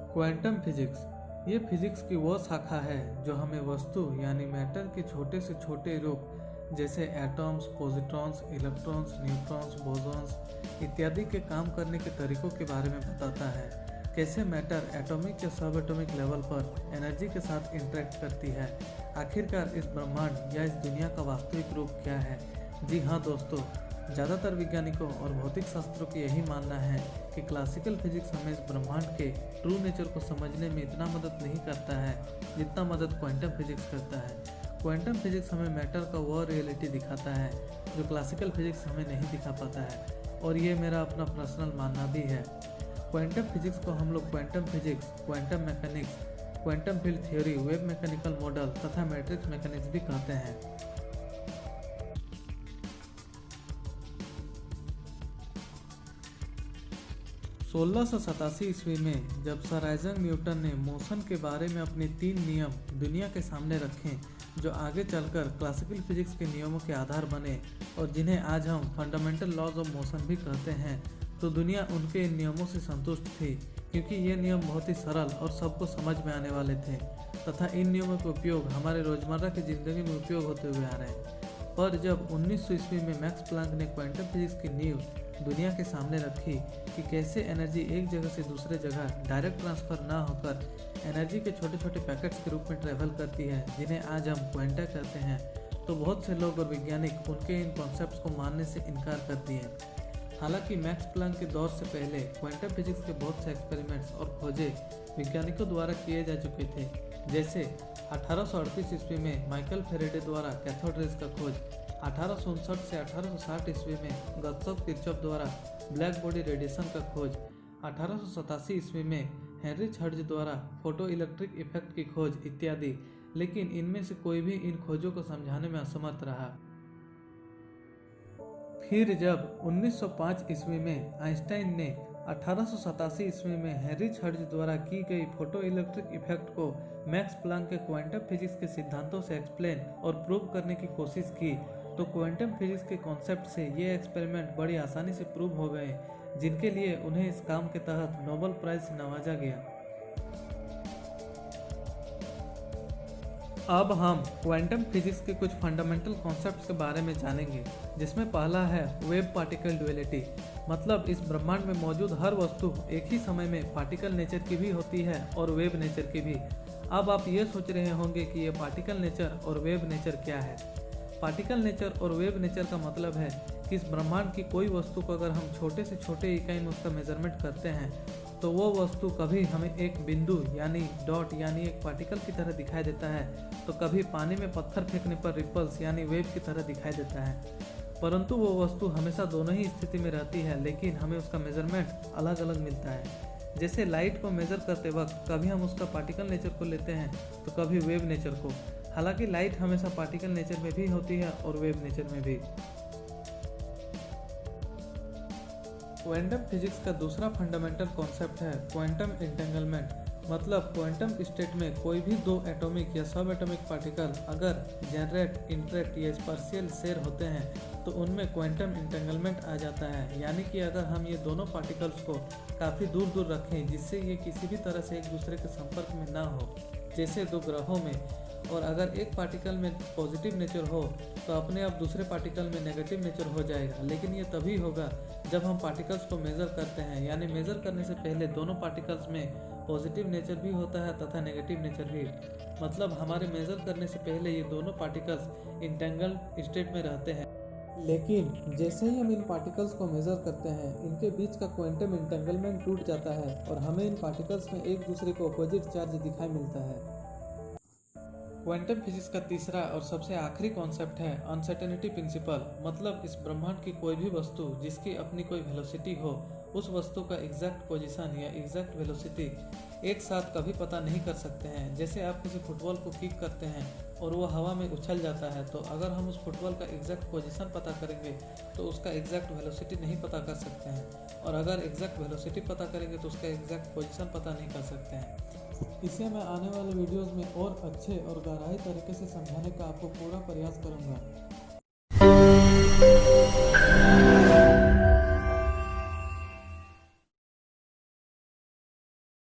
Quantum physics ये physics की वो शाखा है जो हमें वस्तु यानी मैटर के छोटे से छोटे रूप जैसे atoms, positrons, electrons, neutrons, bosons इत्यादि के काम करने के तरीकों के बारे में बताता है। कैसे मैटर एटॉमिक या सब एटॉमिक लेवल पर एनर्जी के साथ इंटरेक्ट करती है। आखिरकार इस ब्रह्मांड या इस दुनिया का वास्तविक रूप क्या है। जी हाँ दोस्तों, ज़्यादातर वैज्ञानिकों और भौतिक शास्त्रों की यही मानना है कि क्लासिकल फिजिक्स हमें इस ब्रह्मांड के ट्रू नेचर को समझने में इतना मदद नहीं करता है जितना मदद क्वांटम फिजिक्स करता है। क्वांटम फिजिक्स हमें मैटर का वो रियलिटी दिखाता है जो क्लासिकल फिजिक्स हमें नहीं दिखा पाता है, और ये मेरा अपना पर्सनल मानना भी है। क्वांटम फिजिक्स को हम लोग quantum physics, quantum mechanics, quantum field theory, wave mechanical model तथा मैट्रिक्स मैकेनिक्स भी कहते हैं। 1687 ईस्वी में जब सर आइजैक न्यूटन ने मोशन के बारे में अपने 3 नियम दुनिया के सामने रखे जो आगे चलकर क्लासिकल फिजिक्स के नियमों के आधार बने और जिन्हें आज हम फंडामेंटल लॉज ऑफ मोशन भी कहते हैं, तो दुनिया उनके इन नियमों से संतुष्ट थी क्योंकि ये नियम बहुत ही सरल और सबको समझ में आने वाले थे तथा इन नियमों का उपयोग हमारे रोजमर्रा की जिंदगी में उपयोग होते हुए आ रहे हैं। पर जब 1900 ईस्वी में मैक्स प्लांक ने क्वांटम फिजिक्स की नींव दुनिया के सामने रखी कि कैसे एनर्जी एक जगह से दूसरे जगह डायरेक्ट ट्रांसफ़र ना होकर एनर्जी के छोटे छोटे पैकेट्स के रूप में ट्रेवल करती है जिन्हें आज हम क्वांटा कहते हैं, तो बहुत से लोग और वैज्ञानिक उनके इन कॉन्सेप्ट्स को मानने से इनकार कर दिए। हालांकि मैक्स प्लांक के दौर से पहले क्वांटम फिजिक्स के बहुत से एक्सपेरिमेंट्स और खोजें वैज्ञानिकों द्वारा किए जा चुके थे। जैसे 1838 ईस्वी में माइकल फेरेडे द्वारा कैथोड रेज का खोज, 1859 से 1860 ईस्वी में गॉस्सव किरचॉफ द्वारा ब्लैक बॉडी रेडिएशन का खोज, 1887 ईस्वी में हेनरिच हर्ट्ज द्वारा फोटो इलेक्ट्रिक इफेक्ट की खोज इत्यादि, लेकिन इनमें से कोई भी इन खोजों को समझाने में असमर्थ रहा। फिर जब 1905 ईस्वी में आइंस्टाइन ने 1887 ईस्वी में हेनरिच हर्ट्ज द्वारा की गई फोटो इलेक्ट्रिक इफेक्ट को मैक्स प्लांक के क्वांटम फिजिक्स के सिद्धांतों से एक्सप्लेन और प्रूव करने की कोशिश की, तो क्वांटम फिजिक्स के कॉन्सेप्ट से ये एक्सपेरिमेंट बड़ी आसानी से प्रूव हो गए, जिनके लिए उन्हें इस काम के तहत नोबेल प्राइज से नवाजा गया। अब हम क्वांटम फिजिक्स के कुछ फंडामेंटल कॉन्सेप्ट्स के बारे में जानेंगे, जिसमें पहला है वेव पार्टिकल ड्युअलिटी। मतलब इस ब्रह्मांड में मौजूद हर वस्तु एक ही समय में पार्टिकल नेचर की भी होती है और वेव नेचर की भी। अब आप ये सोच रहे होंगे कि ये पार्टिकल नेचर और वेव नेचर क्या है। पार्टिकल नेचर और वेव नेचर का मतलब है कि इस ब्रह्मांड की कोई वस्तु को अगर हम छोटे से छोटे इकाई में उसका मेजरमेंट करते हैं तो वो वस्तु कभी हमें एक बिंदु यानी डॉट यानी एक पार्टिकल की तरह दिखाई देता है, तो कभी पानी में पत्थर फेंकने पर रिपल्स यानी वेव की तरह दिखाई देता है। परंतु वो वस्तु हमेशा दोनों ही स्थिति में रहती है, लेकिन हमें उसका मेजरमेंट अलग अलग मिलता है। जैसे लाइट को मेजर करते वक्त कभी हम उसका पार्टिकल नेचर को लेते हैं तो कभी वेव नेचर को। हालांकि लाइट हमेशा पार्टिकल नेचर में भी होती है और वेव नेचर में भी। क्वांटम फिजिक्स का दूसरा फंडामेंटल कॉन्सेप्ट है क्वांटम एंटेंगलमेंट। मतलब क्वांटम स्टेट में कोई भी दो एटॉमिक या सब एटॉमिक पार्टिकल अगर जनरेट, इंटरेक्ट या स्पर्शियल शेयर होते हैं तो उनमें क्वांटम एंटेंगलमेंट आ जाता है। यानी कि अगर हम ये दोनों पार्टिकल्स को काफ़ी दूर दूर रखें जिससे ये किसी भी तरह से एक दूसरे के संपर्क में ना हो, जैसे दो ग्रहों में, और अगर एक पार्टिकल में पॉजिटिव नेचर हो तो अपने आप दूसरे पार्टिकल में नेगेटिव नेचर हो जाएगा। लेकिन ये तभी होगा जब हम पार्टिकल्स को मेज़र करते हैं, यानी मेज़र करने से पहले दोनों पार्टिकल्स में पॉजिटिव नेचर भी होता है तथा नेगेटिव नेचर भी। मतलब हमारे मेज़र करने से पहले ये दोनों पार्टिकल्स इंटेंगल स्टेट में रहते हैं, लेकिन जैसे ही हम इन पार्टिकल्स को मेज़र करते हैं इनके बीच का क्वांटम एंटेंगलमेंट टूट जाता है और हमें इन पार्टिकल्स में एक दूसरे को अपोजिट चार्ज दिखाई मिलता है। क्वांटम फिजिक्स का तीसरा और सबसे आखिरी कॉन्सेप्ट है अनसर्टेनिटी प्रिंसिपल। मतलब इस ब्रह्मांड की कोई भी वस्तु जिसकी अपनी कोई वेलोसिटी हो, उस वस्तु का एग्जैक्ट पोजीशन या एग्जैक्ट वेलोसिटी एक साथ कभी पता नहीं कर सकते हैं। जैसे आप किसी फुटबॉल को किक करते हैं और वो हवा में उछल जाता है, तो अगर हम उस फुटबॉल का एग्जैक्ट पोजीशन पता करेंगे तो उसका एग्जैक्ट वेलोसिटी नहीं पता कर सकते हैं, और अगर एग्जैक्ट वेलोसिटी पता करेंगे तो उसका एग्जैक्ट पोजीशन पता नहीं कर सकते हैं। इसे मैं आने वाले वीडियोस में और अच्छे और गहराई तरीके से समझाने का आपको पूरा प्रयास करूंगा।